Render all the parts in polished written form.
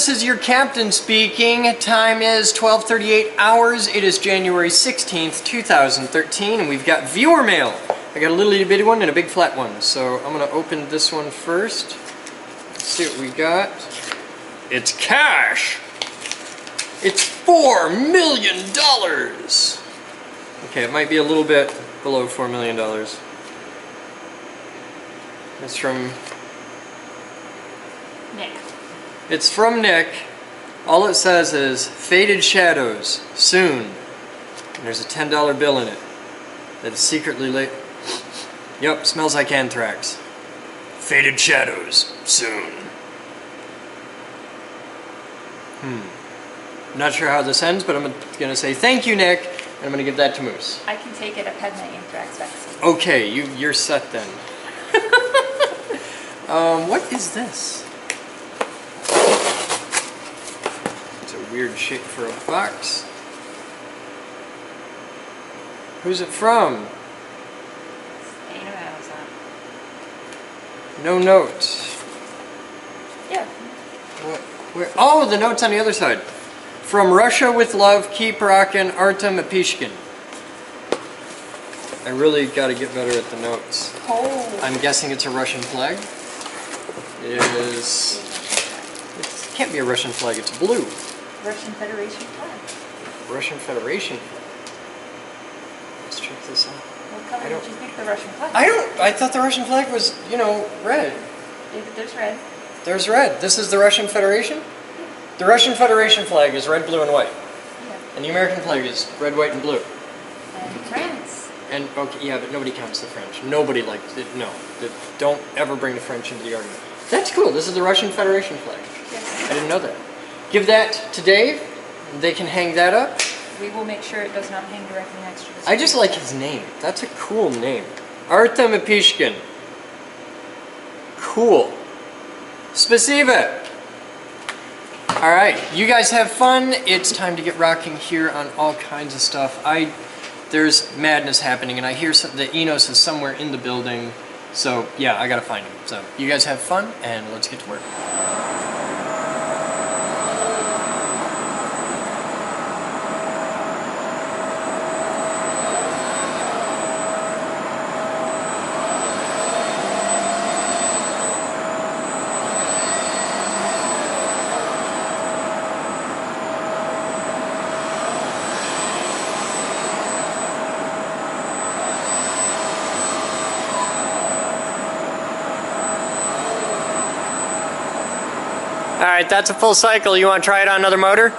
this is your captain speaking. Time is 12:38 hours. It is January 16th, 2013, and we've got viewer mail. I got a little itty bitty one and a big flat one, so I'm gonna open this one first. Let's see what we got. It's cash. It's $4 million. Okay, it might be a little bit below $4 million. It's from Nick. It's from Nick. All it says is faded shadows soon. And there's a $10 bill in it that is secretly lit. Yep, smells like anthrax. Faded shadows soon. Not sure how this ends, but I'm gonna say thank you, Nick, and I'm gonna give that to Moose. I can take it. I've had my anthrax vaccine. Okay, you're set then. What is this? It's a weird shape for a box. Who's it from? Ain't of Amazon. No notes. Yeah. Where? Oh, the note's on the other side. From Russia with love, keep rockin', Artem Apishkin. I really gotta get better at the notes. Oh. I'm guessing it's a Russian flag. It is. It can't be a Russian flag, it's blue. Russian Federation flag. Russian Federation flag. Let's check this out. What color did you think the Russian flag? I thought the Russian flag was, you know, red. There's red. There's red. This is the Russian Federation? The Russian Federation flag is red, blue, and white. Yeah. And the American flag is red, white, and blue. And France. And, okay, yeah, but nobody counts the French. Nobody likes it. No. Don't ever bring the French into the argument. That's cool. This is the Russian Federation flag. Yes. I didn't know that. Give that to Dave. They can hang that up. We will make sure it does not hang directly next to the I just like his name. That's a cool name. Artem Apishkin. Cool. Spasiba. Alright, you guys have fun. It's time to get rocking here on all kinds of stuff. There's madness happening, and I hear that Enos is somewhere in the building. So, yeah, I gotta find him. So, you guys have fun, and let's get to work. Alright, that's a full cycle. You want to try it on another motor? Can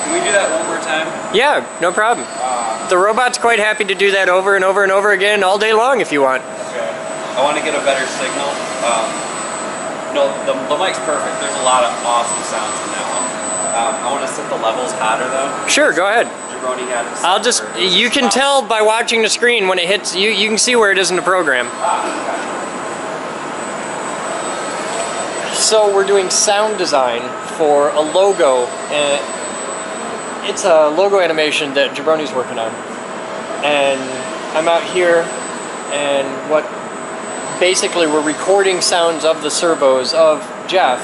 we do that one more time? Yeah, no problem. The robot's quite happy to do that over and over and over again all day long if you want. Okay. I want to get a better signal. No, the mic's perfect. There's a lot of awesome sounds in that one. I want to set the levels hotter though. Sure, go ahead. Jabroni had it. You can tell by watching the screen when it hits, you can see where it is in the program. Okay. So we're doing sound design for a logo. It's a logo animation that Jabroni's working on. And I'm out here, and basically we're recording sounds of the servos of Jeff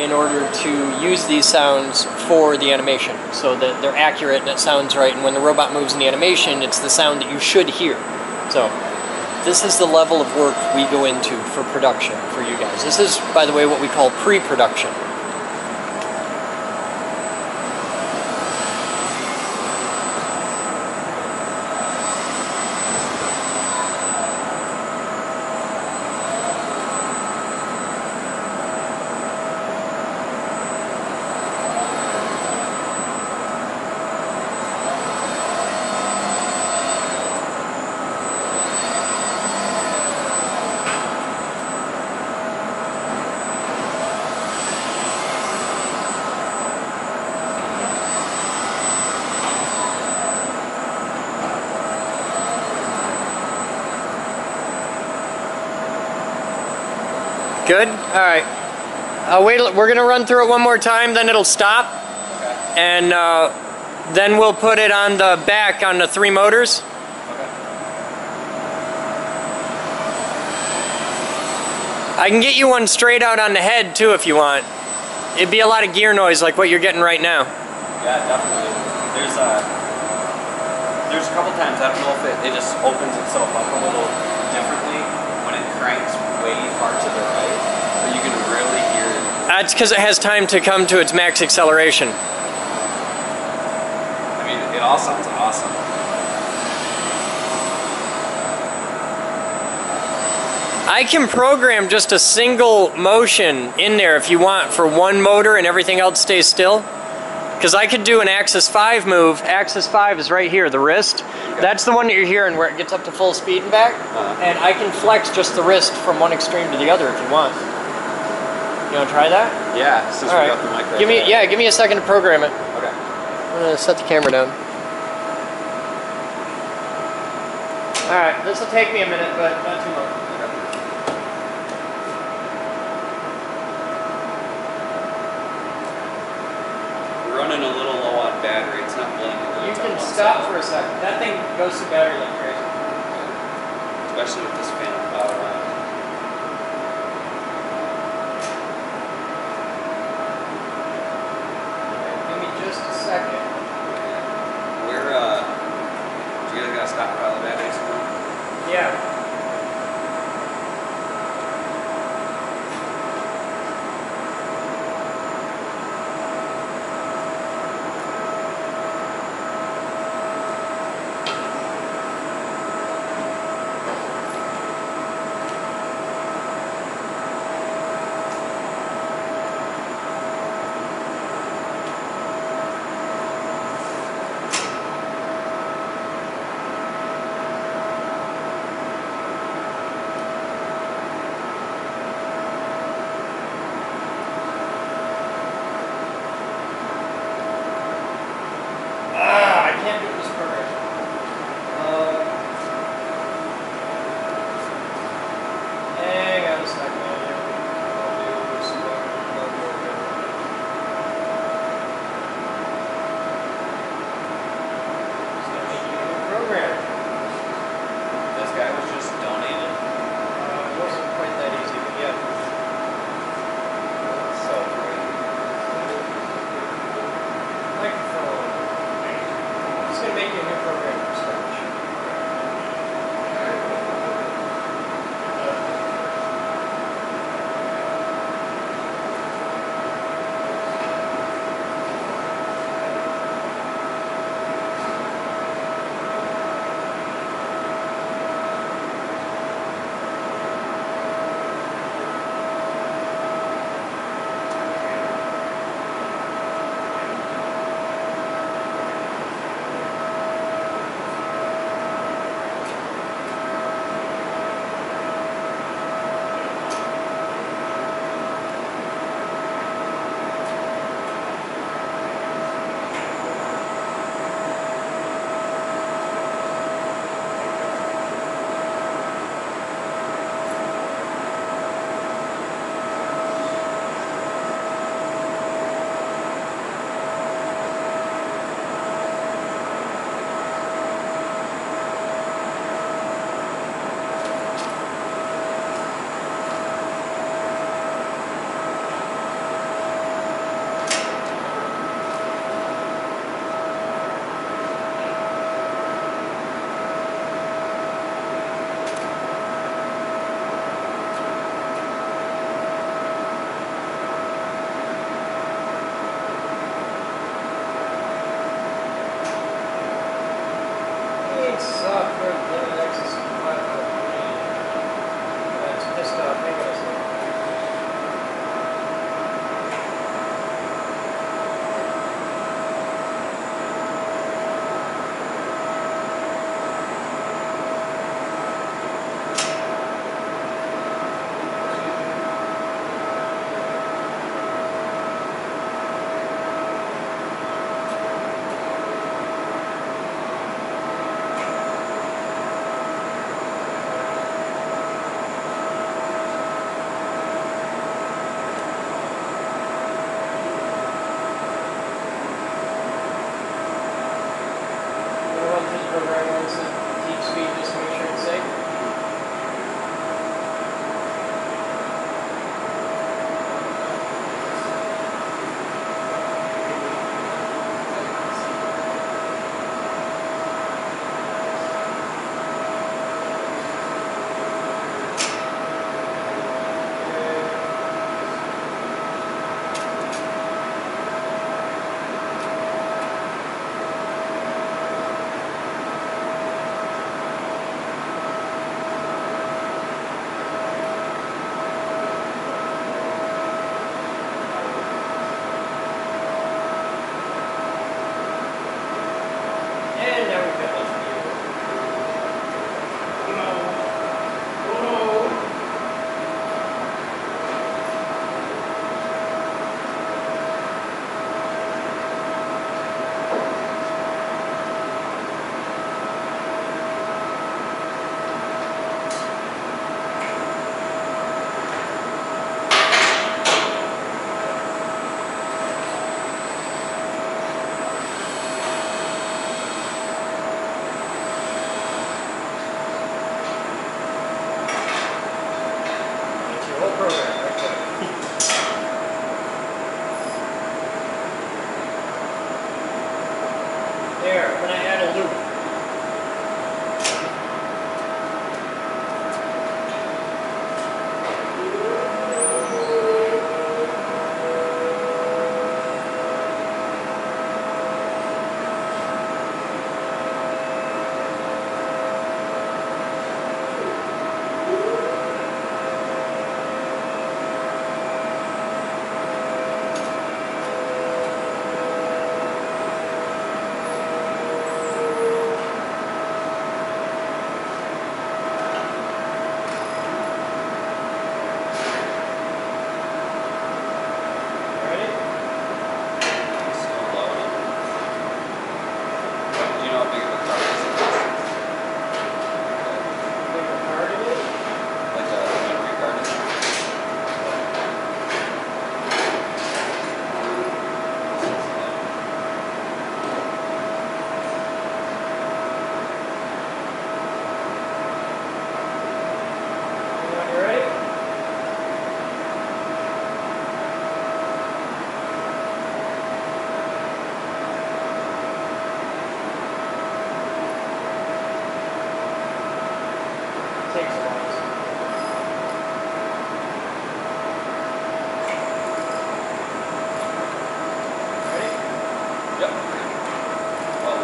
in order to use these sounds for the animation so that they're accurate and it sounds right, and when the robot moves in the animation it's the sound that you should hear. So this is the level of work we go into for production for you guys. This is, by the way, what we call pre-production. Good? Alright. Wait, we're gonna run through it one more time, then it'll stop. Okay. And then we'll put it on the back on the 3 motors. Okay. I can get you one straight out on the head too if you want. It'd be a lot of gear noise like what you're getting right now. Yeah, definitely. There's a couple times, I don't know if it just opens itself up a little differently when it cranks way far to the right, but you can really hear it. That's because it has time to come to its max acceleration. I mean, it all sounds awesome. I can program just a single motion in there if you want for one motor and everything else stays still. Because I could do an axis 5 move. Axis 5 is right here, the wrist. Okay. That's the one that you're hearing where it gets up to full speed and back. And I can flex just the wrist from one extreme to the other if you want. You want to try that? Yeah, since All we right. got the mic right Give me, there. yeah, give me a second to program it. Okay. I'm going to set the camera down. Alright, this will take me a minute, but not too long. We're running a little low on battery. It's not blinking. You can stop for a second. That thing goes through battery like crazy. Especially with this fan power on. Give me just a second. We're, do you guys gotta stop by the batteries? Yeah. whole program right there. There, I'm going to add a loop. Takes a while. Ready? Yep. Oh.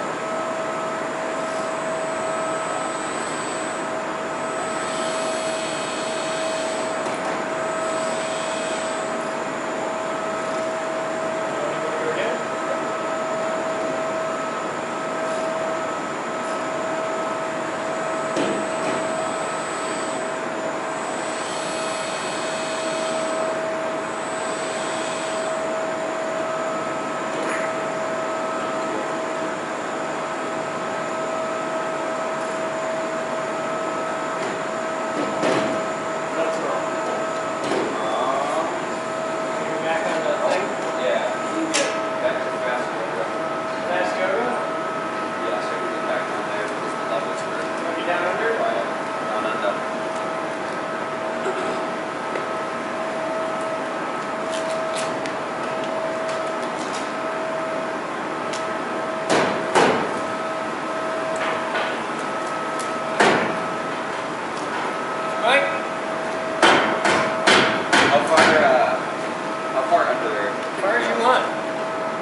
How far under there? As far as you want.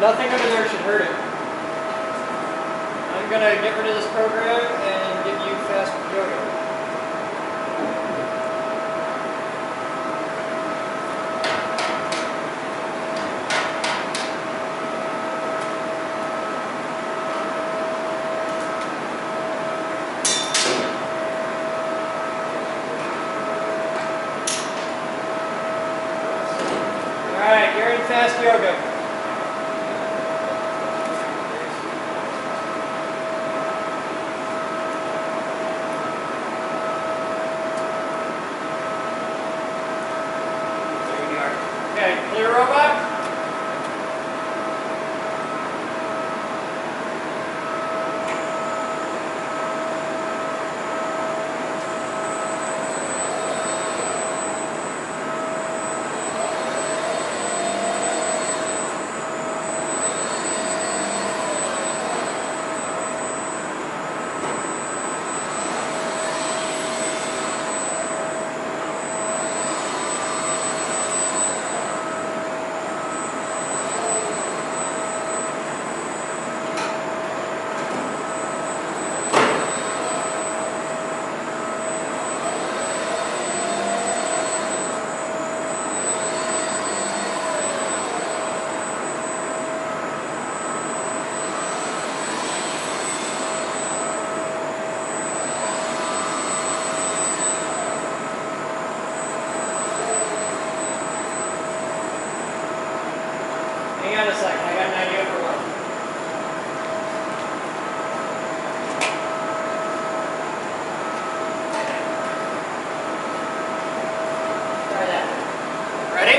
Nothing under there should hurt it. I'm gonna get rid of this program and give you fast yoga. Alright, you're in fast yoga. There you are. Okay, clear robot. Hang on a second, I got an idea for one. Try that. Ready?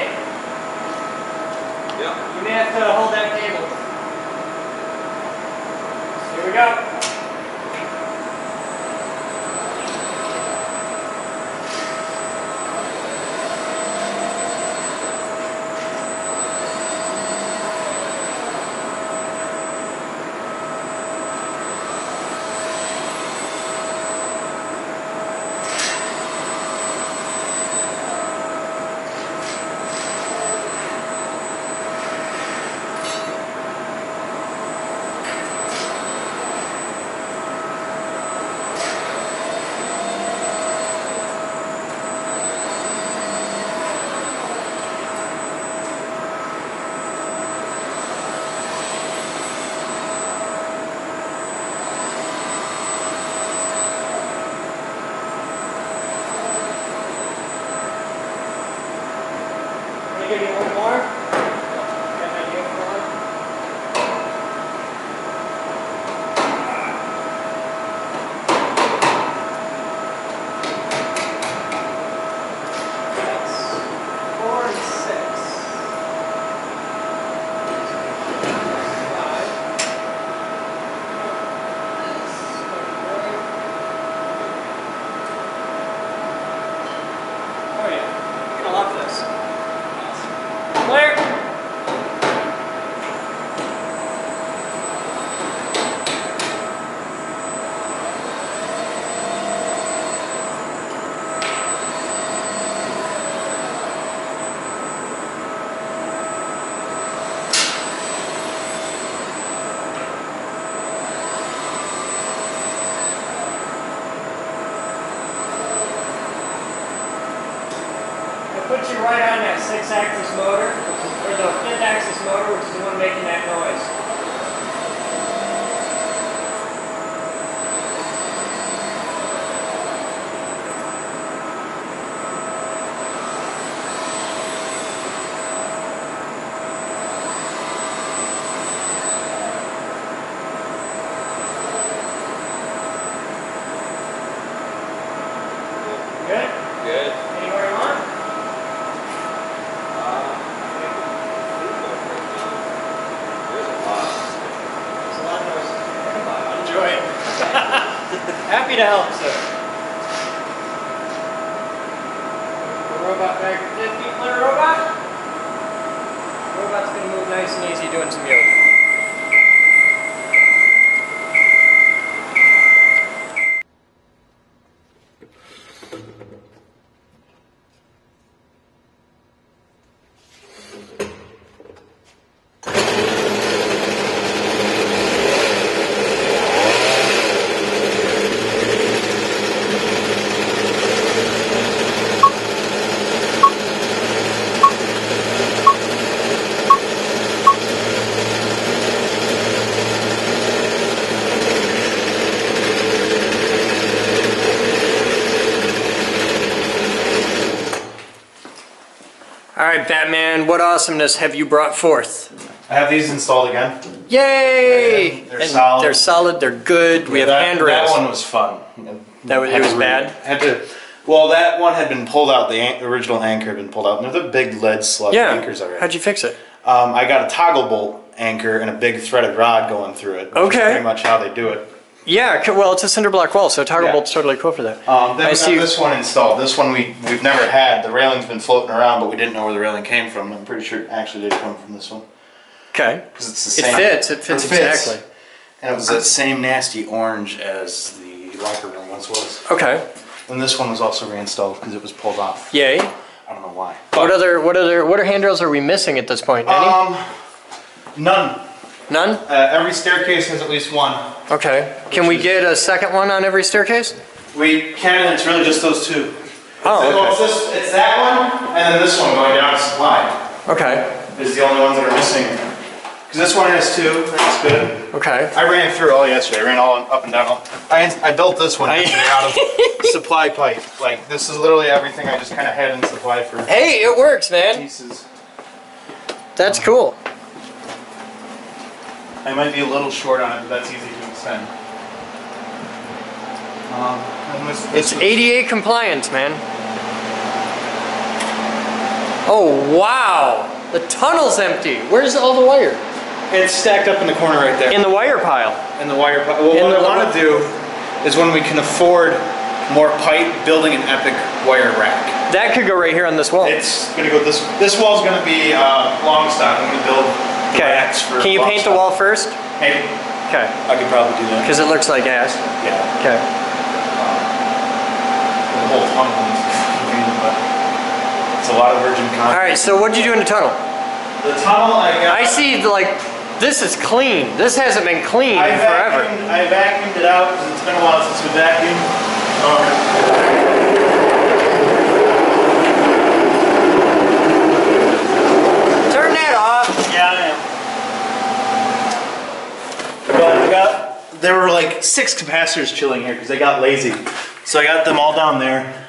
Yep. You may have to hold that cable. Here we go. Okay, you want more? Got an idea for one? That's 4 and 6. 5. Oh yeah, you're gonna love this. Clear. It puts you right on that 6-axis motor, or the 5th-axis motor, which is the one making that noise. Good? Good. Anywhere you want? There's a lot. There's a lot of noise. Enjoy it. Happy to help, sir. The robot back to 50. Clear robot. Robot's going to move nice and easy doing some yoga. Alright, Batman, what awesomeness have you brought forth? I have these installed again. Yay! They're And solid. They're solid, they're good, we have that, handrails. That one was fun. That was, it was bad? Had to, well, that one had been pulled out, the original anchor had been pulled out, and they're the big lead slug anchors already. How'd you fix it? I got a toggle bolt anchor and a big threaded rod going through it. Which Okay. is pretty much how they do it. Yeah, well, it's a cinder block wall, so toggle Yeah. bolt's totally cool for that. Then we got see. this one installed. This one we've never had. The railing's been floating around, but we didn't know where the railing came from. I'm pretty sure it actually did come from this one. Okay. Because it's the It same. fits exactly. And it was the same nasty orange as the locker room once was. Okay. And this one was also reinstalled because it was pulled off. Yay. I don't know why. What other handrails are we missing at this point? Any? None. None? Every staircase has at least one. Okay. Can we get a second one on every staircase? We can, and it's really just those two. Oh, okay. It's that one, and then this one going down to supply. Okay. Is the only ones that are missing. Because this one has two, that's good. Okay. I ran through all yesterday. I ran all up and down. I built this one yesterday out of supply pipe. Like, this is literally everything I just kind of had in supply for Hey, it works, man. pieces. That's cool. I might be a little short on it, but that's easy to extend. And this It's ADA compliance, man. Oh, wow. The tunnel's empty. Where's all the wire? It's stacked up in the corner right there. In the wire pile. In the wire pipe. Well, what I want to do is when we can afford more pipe, building an epic wire rack. That could go right here on this wall. It's gonna go this wall's gonna be long stock. I'm gonna build racks for Can you long paint the stock. wall first? Maybe. Okay. I could probably do that. Because it looks like ass. Yeah. Okay. The whole tunnel needs to be painted, but it's a lot of virgin concrete. All right. So what'd you do in the tunnel? The tunnel I got. I see. Like, this is clean. This hasn't been clean in forever. I vacuumed it out because it's been a while since we vacuumed. Turn that off. Yeah, I am. But there were like 6 capacitors chilling here because they got lazy. So I got them all down there.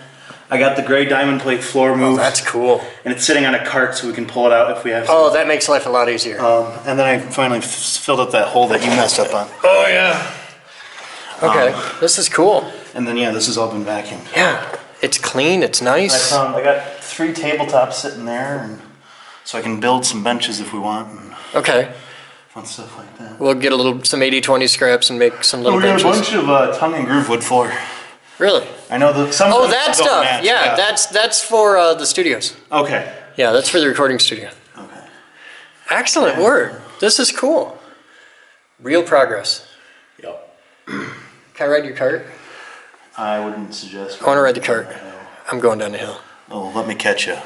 I got the gray diamond plate floor moved. That's cool. And it's sitting on a cart so we can pull it out if we have to. Oh, that makes life a lot easier. And then I finally filled up that hole that you messed up on. Oh, yeah. Okay, this is cool. And then, yeah, this has all been vacuumed. Yeah, it's clean, it's nice. I got 3 tabletops sitting there, and so I can build some benches if we want. And okay. fun stuff like that. We'll get some 80-20 scraps and make some little benches. We got a bunch of tongue and groove wood floor. Really? I know that some. Oh, that stuff. Match. Yeah, that's for the studios. Okay. Yeah, that's for the recording studio. Okay. Excellent word. This is cool. Real progress. Yep. Can I ride your cart? I wouldn't suggest. I want to ride the cart. I'm going down the hill. Oh, let me catch you.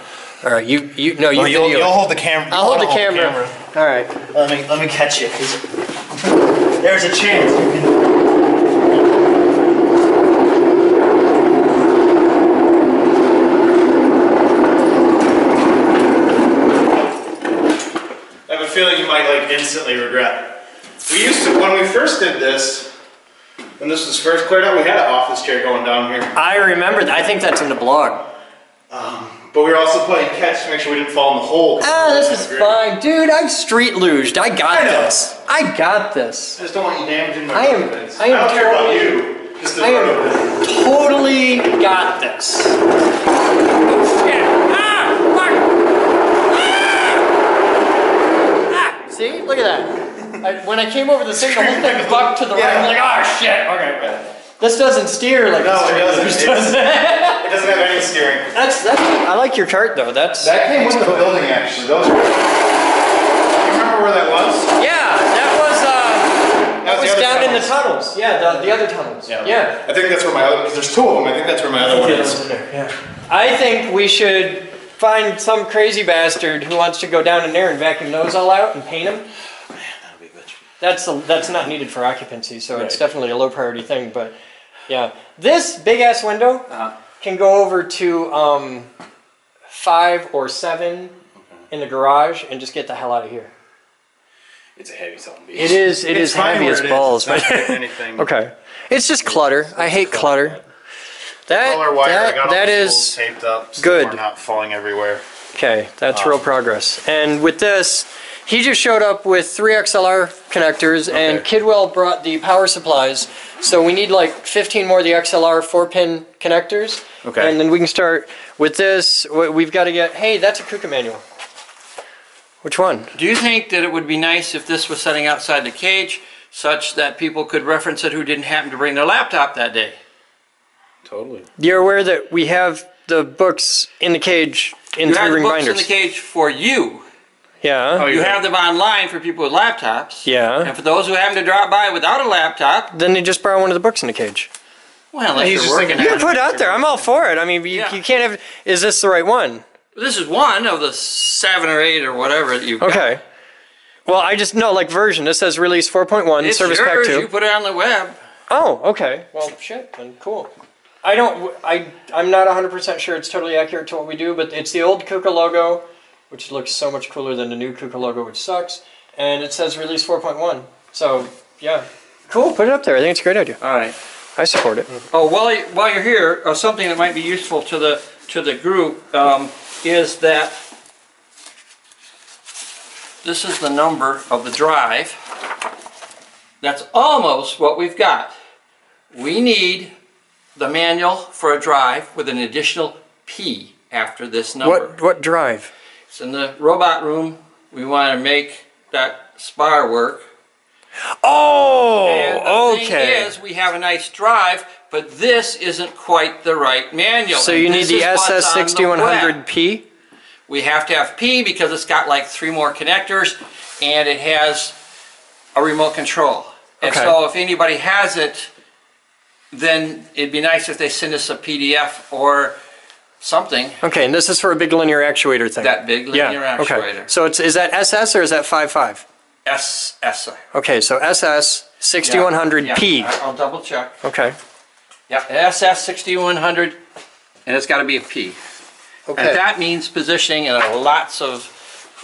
All right, you You'll hold the camera. I'll hold the camera. All right. Let me catch you. 'Cause there's a chance you can. I have a feeling you might instantly regret. We used to, when we first did this, when this was first cleared out, we had an office chair going down here. I remember that. I think that's in the blog. But we were also playing catch to make sure we didn't fall in the hole. Ah, this is fine. Dude, I've street luged. I got this. I got this. I just don't want you damaging my I don't care about you. Just the road. Totally got this. Oh, shit. Ah! Fuck! Ah! See? Look at that. When I came over the thing, the whole thing bucked to the right. I'm like, oh, shit. Okay. This doesn't steer like no, it doesn't. It doesn't have any steering. That's. I like your cart though. That came with the building actually. You remember where that was? Yeah, that was down in the tunnels. Yeah, the other tunnels. Yeah. I think that's where my other. Because there's 2 of them. I think that's where my other one is. Yeah. I think we should find some crazy bastard who wants to go down in there and vacuum those all out and paint them. Man, that'll be a bitch. That's not needed for occupancy, so it's definitely a low priority thing. But yeah, this big ass window can go over to 5 or 7 in the garage and just get the hell out of here. It's a heavy son of a beast. It is heavy as balls. It's not anything. Okay, it's just clutter. I hate clutter. That is taped up so good. We're not falling everywhere. Okay, that's real progress. And with this, he just showed up with 3 XLR connectors, and Kidwell brought the power supplies. So we need like 15 more of the XLR 4-pin connectors. Okay. And then we can start with this. We've got to get. Hey, that's a KUKA manual. Which one? Do you think that it would be nice if this was setting outside the cage, such that people could reference it who didn't happen to bring their laptop that day? Totally. You're aware that we have the books in the cage in 3-ring binders. You have the books in the cage for you. Yeah. You have them online for people with laptops. Yeah. And for those who happen to drop by without a laptop, then they just borrow one of the books in the cage. Well, unless you're working. You can put it out there. I'm all for it. I mean, you can't have. Is this the right one? This is one of the 7 or 8 or whatever that you've got. Okay. Well, I just know, like version. This says release 4.1, service pack 2. You put it on the web. Oh, okay. Well, shit. Then cool. I'm not 100% sure it's totally accurate to what we do, but it's the old KUKA logo, which looks so much cooler than the new KUKA logo, which sucks. And it says release 4.1. So, yeah. Cool. Put it up there. I think it's a great idea. All right. I support it. Oh, while you're here, something that might be useful to the group is that this is the number of the drive. That's almost what we've got. We need the manual for a drive with an additional P after this number. What drive? It's in the robot room. We want to make that spar work. Oh, and the thing is, we have a nice drive, but this isn't quite the right manual. So you need the SS6100P? We have to have P because it's got like 3 more connectors, and it has a remote control. And so if anybody has it, then it'd be nice if they send us a PDF or something. Okay, and this is for a big linear actuator thing. That big linear actuator. Okay. So is that SS or is that 5.5? SS. Okay, so SS 6100P. Yeah, I'll double check. Okay. Yeah, SS 6100, and it's got to be a P. Okay. And that means positioning, and there are lots of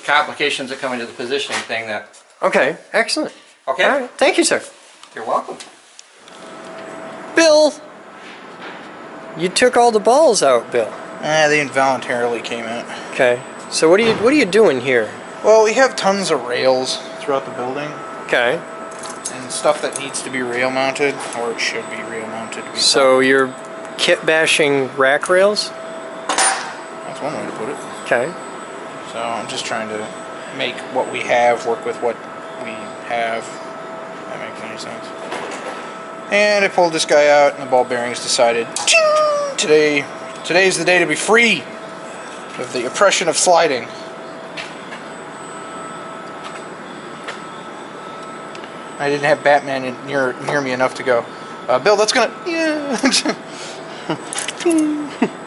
complications that come into the positioning thing. Okay, excellent. Okay. All right. Thank you, sir. You're welcome. Bill. You took all the balls out, Bill. They involuntarily came out. Okay. So what are you doing here? Well, we have tons of rails throughout the building. Okay. And stuff that needs to be rail mounted, or it should be rail mounted. So you're kit bashing rack rails? That's one way to put it. Okay. So I'm just trying to make what we have work with what we have. If that makes any sense. And I pulled this guy out, and the ball bearings decided, today's the day to be free of the oppression of sliding. I didn't have Batman near me enough to go, Bill, that's gonna, yeah.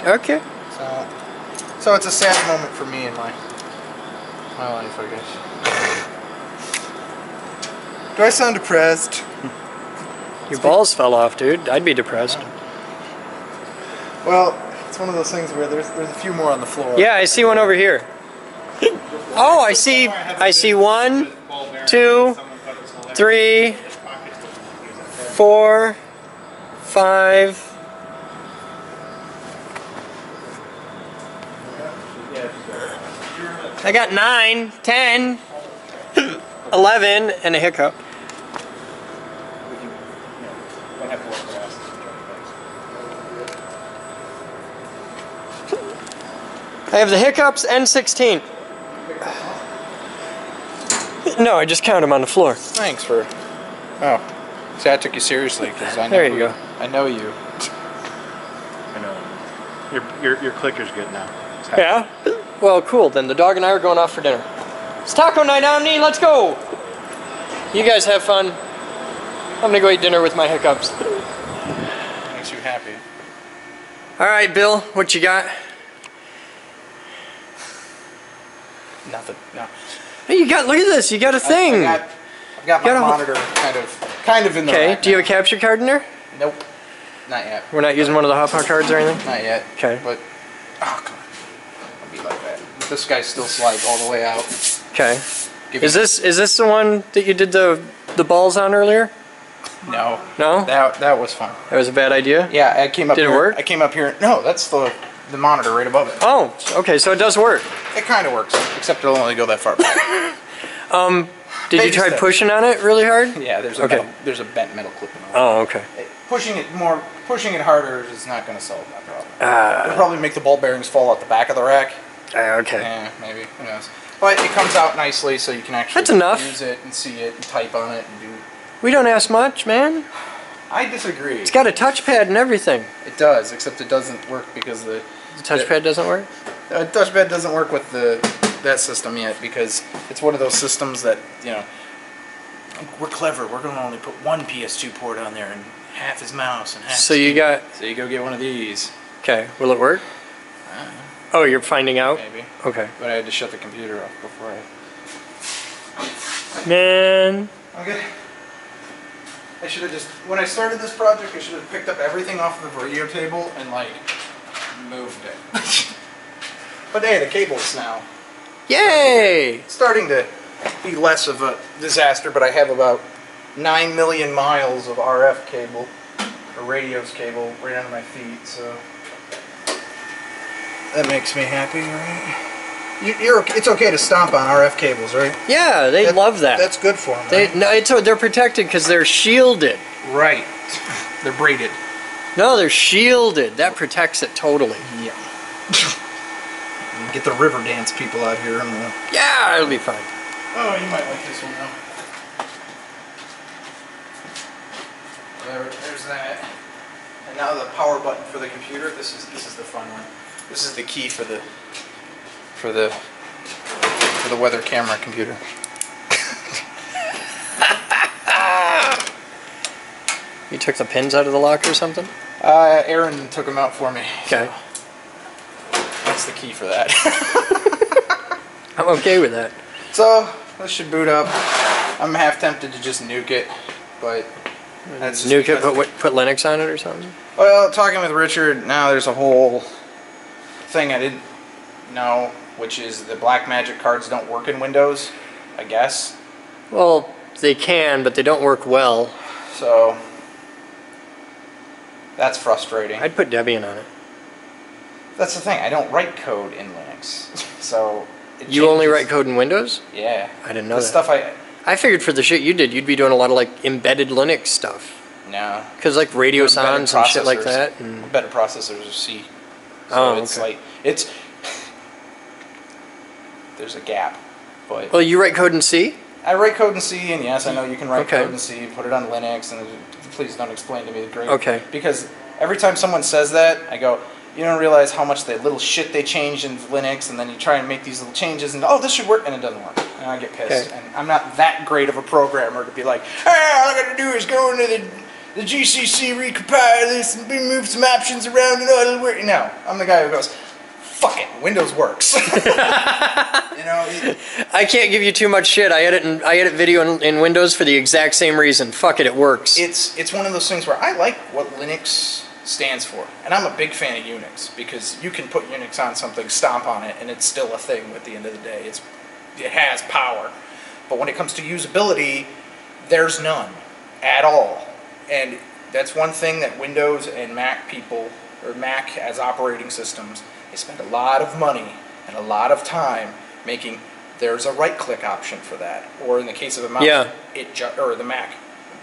Okay. So it's a sad moment for me in my life, I guess. Do I sound depressed? Your balls fell off, dude. I'd be depressed. Well, it's one of those things where there's a few more on the floor. Yeah, I see one over here. Oh, I see 1, 2, 3, 4, 5. I got 9, 10, 11, and a hiccup. I have the hiccups and 16. No, I just count them on the floor. Thanks for. Oh, see, I took you seriously because I know. There you go. I know you. I know. Your clicker's good now. Yeah? Well, cool. Then the dog and I are going off for dinner. It's taco night, Omni. Let's go. You guys have fun. I'm gonna go eat dinner with my hiccups. Makes you happy. All right, Bill. What you got? Nothing. No. Hey, you got. Look at this. You got a thing. I've got my Got a- monitor kind of in the. Okay. rack Do you have a now. capture card in there? Nope. Not yet. We're not using one of the hot cards or anything. Not yet. Okay. But oh, come on. I'll be like that. This guy still slides all the way out. Okay. Give Is me- this the one that you did the balls on earlier? No. No. That was fun. That was a bad idea. Yeah, I came up. Did it here, work? I came up here. No, that's the monitor right above it. Oh. Okay. So it does work. It kind of works, except it'll only go that far back. Did you Baby try steps. pushing on it really hard? Yeah, there's a Okay. there's a bent metal clip in the way. Oh. Okay. Pushing it harder is not going to solve that problem. Ah. It'll probably make the ball bearings fall out the back of the rack. Okay. Yeah, maybe. Who knows? But it comes out nicely, so you can actually That's enough. use it and see it and type on it and do. We don't ask much, man. I disagree. It's got a touchpad and everything. It does, except it doesn't work because The touchpad doesn't work? the touchpad doesn't work with that system yet because it's one of those systems that we're clever. We're going to only put one PS2 port on there and half his mouse and half. So you got. So you go get one of these. Okay. Will it work? I don't know, Oh, you're finding out? maybe. Okay. But I had to shut the computer off before I. Man. Okay. I should have just, when I started this project, I should have picked up everything off the radio table and like moved it. But hey, the cable's now Yay! starting to be less of a disaster, but I have about 9 million miles of RF cable, or radios cable, right under my feet, so that makes me happy, right? It's okay to stomp on RF cables, right? Yeah, they love that. That's good for them. They're protected because they're shielded. right. They're braided. No, they're shielded. That protects it totally. Yeah. Get the river dance people out here. Yeah, it'll be fine. Oh, you might like this one though. There's that. And now the power button for the computer. This is the fun one. This is the key for the weather camera computer. You took the pins out of the lock or something? Aaron took them out for me. Okay. That's the key for that. I'm okay with that. So this should boot up. I'm half tempted to just nuke it, but that's just Nuke it, because- put Linux on it or something? Well, talking with Richard, now there's a whole thing I didn't know, which is the Blackmagic cards don't work in Windows, I guess. Well, they can, but they don't work well. So That's frustrating. I'd put Debian on it. That's the thing. I don't write code in Linux, so it You only changes. write code in Windows? Yeah. I didn't know the that. stuff I figured for the shit you did, you'd be doing a lot of like embedded Linux stuff. No. Because like radio Embedded sounds and shit like processors. that. And... Better processors are C. So Oh, it's okay. like it's there's a gap, but Well, you write code in C? I write code in C, and yes, I know you can write Okay. code in C, put it on Linux, and please don't explain to me the great. Okay. Because every time someone says that, I go, you don't realize how much the little shit they changed in Linux, and then you try and make these little changes, and oh, this should work, and it doesn't work. And I get pissed. Okay. And I'm not that great of a programmer to be like, all I gotta do is go into the GCC, recompile this, and move some options around, and it'll work. No, I'm the guy who goes, fuck it, Windows works. You know. I can't give you too much shit. I edit video in Windows for the exact same reason. Fuck it, it works. It's one of those things where I like what Linux stands for, and I'm a big fan of Unix because you can put Unix on something, stomp on it, and it's still a thing at the end of the day. It has power, but when it comes to usability, there's none at all, and that's one thing that Windows and Mac people, or Mac as operating systems, they spend a lot of money and a lot of time making. There's a right-click option for that, or in the case of a mouse, Yeah. or the Mac,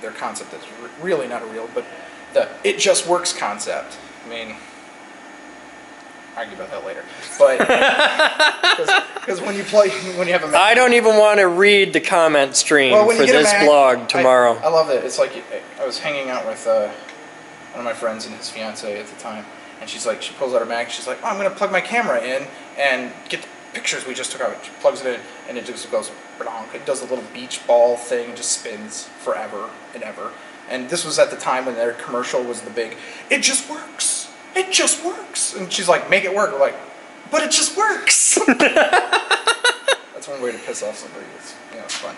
their concept is really not a real, but the "it just works" concept. I mean, argue about that later, but because when you have a Mac, I don't even want to read the comment stream when for you get a this Mac, blog tomorrow. I love it. It's like I was hanging out with one of my friends and his fiance at the time, and she's like, she pulls out her Mac. She's like, oh, I'm gonna plug my camera in and get the pictures we just took out. She plugs it in, and it just goes, blank. It does a little beach ball thing, it just spins forever and ever. And this was at the time when their commercial was the big, it just works. It just works. And she's like, make it work. We're like, but it just works. That's one way to piss off somebody. It's fun.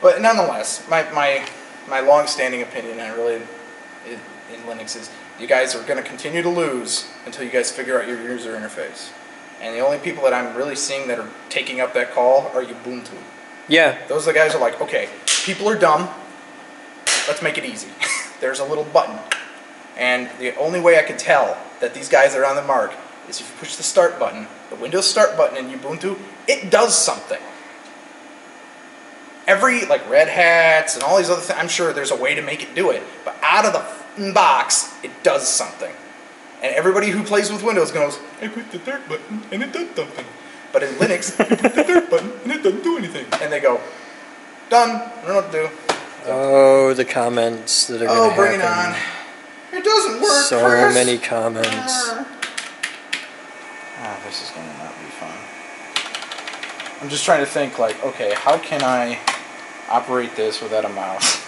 But nonetheless, my long-standing opinion, in Linux is, you guys are going to continue to lose until you guys figure out your user interface. And the only people that I'm really seeing that are taking up that call are Ubuntu. Yeah. Those are the guys who are like, okay, people are dumb. Let's make it easy. There's a little button. And the only way I can tell that these guys are on the mark is if you push the start button, the Windows start button in Ubuntu, it does something. Every, like Red Hats and all these other things, I'm sure there's a way to make it do it, but out of the f***ing box, it does something. And everybody who plays with Windows goes, I put the third button and it does something. But in Linux, I put the third button and it doesn't do anything. And they go, done, I don't know what to do. Oh, the comments that are going to happen. Oh, bring it on. It doesn't work, So Chris. many comments. This is going to not be fun. I'm just trying to think, like, okay, how can I operate this without a mouse?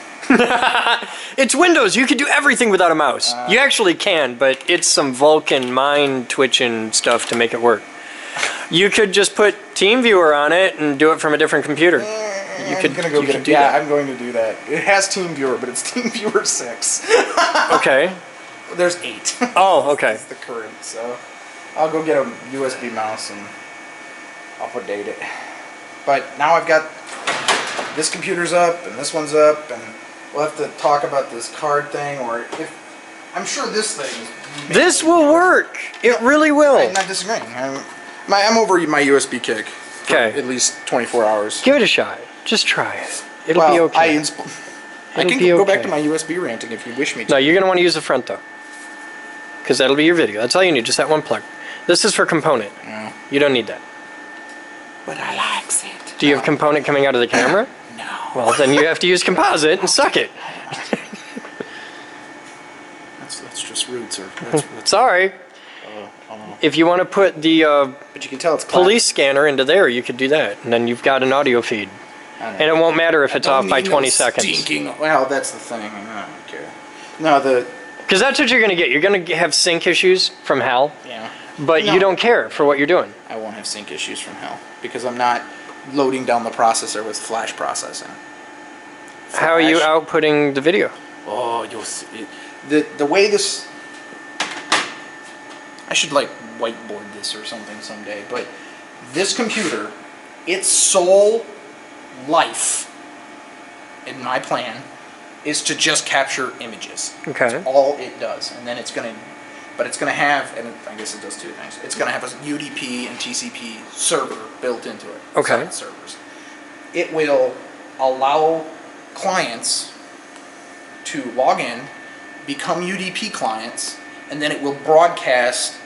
It's Windows. You can do everything without a mouse. You actually can, but it's some Vulkan mind twitching stuff to make it work. You could just put TeamViewer on it and do it from a different computer. You could do that. Yeah, I'm going to do that. It has TeamViewer, but it's TeamViewer 6. Okay. There's 8. Oh, okay. That's the current, so I'll go get a USB mouse and I'll update it. But now I've got this computer's up and this one's up, and we'll have to talk about this card thing, or if I'm sure this thing. This will work. It really will. I'm not disagreeing. I'm over my USB kick. For Okay. at least 24 hours. Give it a shot. Just try it. It'll be okay. I can be go back okay. to my USB ranting if you wish me to. No, you're going to want to use the front, though. Because that'll be your video. That's all you need, just that one plug. This is for component. No. You don't need that. But I likes it. Do you have component coming out of the camera? No. Well, then you have to use composite and suck it. That's just rude, sir. Sorry. If you want to put the But you can tell it's police scanner into there, you could do that. And then you've got an audio feed. And it won't matter if it's off by 20 seconds. Well, that's the thing. I don't care. No, Because that's what you're going to get. You're going to have sync issues from hell. Yeah. But No. you don't care for what you're doing. I won't have sync issues from hell because I'm not loading down the processor with flash processing. How are you Flash. outputting the video? Oh, you'll see. The way this, I should like whiteboard this or something someday. But this computer, its sole life in my plan is to just capture images. Okay. That's all it does. And then it's going to, but it's going to have, and I guess it does two things. It's going to have a UDP and TCP server built into it. Okay. Separate servers. It will allow clients to log in, become UDP clients, and then it will broadcast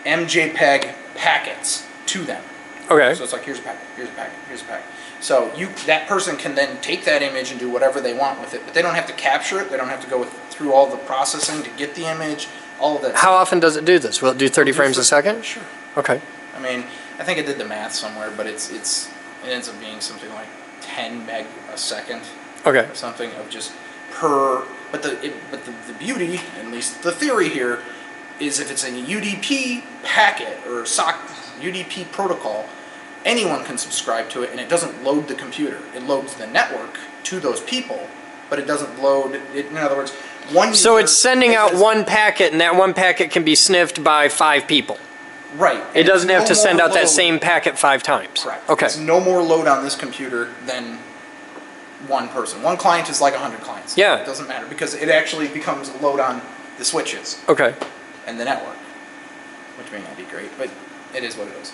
MJPEG packets to them. Okay. So it's like, here's a packet, here's a packet, here's a packet. So that person can then take that image and do whatever they want with it, but they don't have to capture it. They don't have to go through all the processing to get the image, all of that. How often does it do this? Will it do 30 frames a second? Sure. Okay. I mean, I think I did the math somewhere, but it ends up being something like 10 meg a second. Okay. Or something of just per. But the beauty, at least the theory here, is if it's a UDP packet or SOC UDP protocol, anyone can subscribe to it, and it doesn't load the computer. It loads the network to those people, but it doesn't load it. In other words, one. So it's sending out one packet, and that one packet can be sniffed by 5 people. Right. It doesn't have to send out that same packet 5 times. Correct. Okay. It's no more load on this computer than one person. One client is like 100 clients. Yeah. It doesn't matter because it actually becomes a load on the switches Okay. and the network, which may not be great, but it is what it is.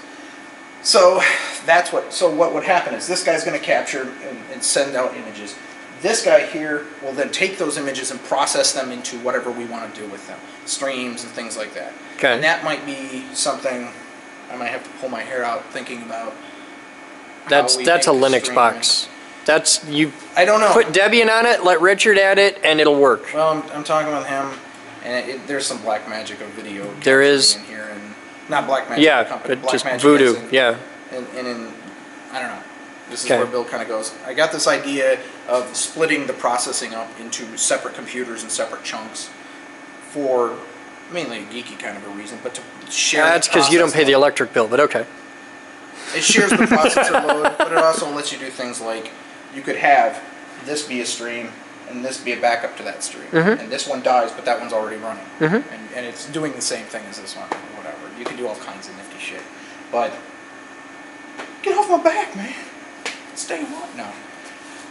So that's what. So what would happen is this guy's going to capture and send out images. This guy here will then take those images and process them into whatever we want to do with them, streams and things like that. Okay. And that might be something I might have to pull my hair out thinking about. That's how we a make the Linux stream. box. That's you. I don't know. Put Debian on it, let Richard add it, and it'll work. Well, I'm talking with him, and there's some black magic of video. There is. In here, and not black magic. Yeah, the company, but black just magic voodoo. is in- Yeah. And in, I don't know. This is Okay. where Bill kind of goes. I got this idea of splitting the processing up into separate computers and separate chunks for mainly a geeky kind of a reason, but to share. That's because you don't pay the electric bill, but okay. It shares the processor load, but it also lets you do things like you could have this be a stream and this be a backup to that stream. And this one dies, but that one's already running. And it's doing the same thing as this one, or whatever. You can do all kinds of nifty shit. But get off my back, man. Stay what? No.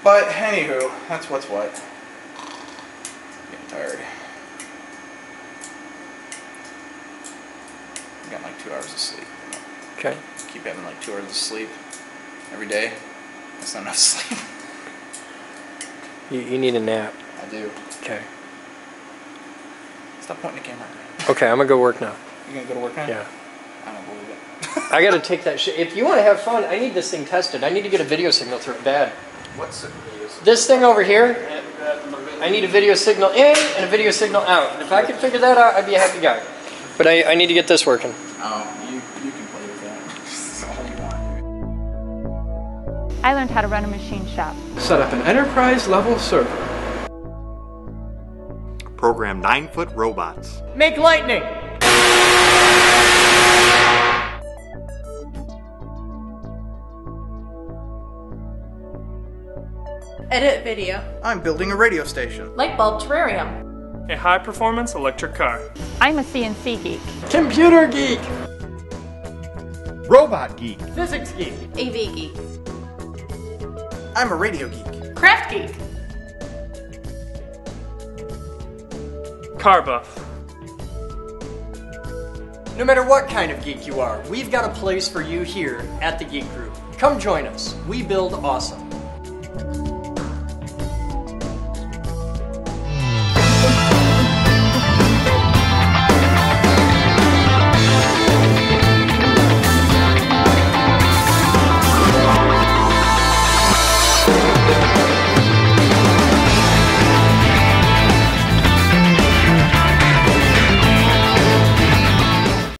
But anywho, that's what's what. Getting tired. I got like 2 hours of sleep. Okay. Keep having like 2 hours of sleep every day. That's not enough sleep. You need a nap. I do. Okay. Stop pointing the camera at me. Okay, I'm gonna go work now. You gonna go to work now? Yeah. I don't believe it. I gotta take that shit. If you want to have fun, I need this thing tested. I need to get a video signal through it bad. What's it? This thing over here, I need a video signal in and a video signal out. And if I could figure that out, I'd be a happy guy. But I need to get this working. Oh, you can play with that. That's all you want. I learned how to run a machine shop. Set up an enterprise level server. Program 9-foot robots. Make lightning! Edit video. I'm building a radio station. Light bulb terrarium. A high-performance electric car. I'm a CNC geek. Computer geek! Robot geek. Physics geek! AV geek. I'm a radio geek. Craft geek. Car buff. No matter what kind of geek you are, we've got a place for you here at the Geek Group. Come join us. We build awesome.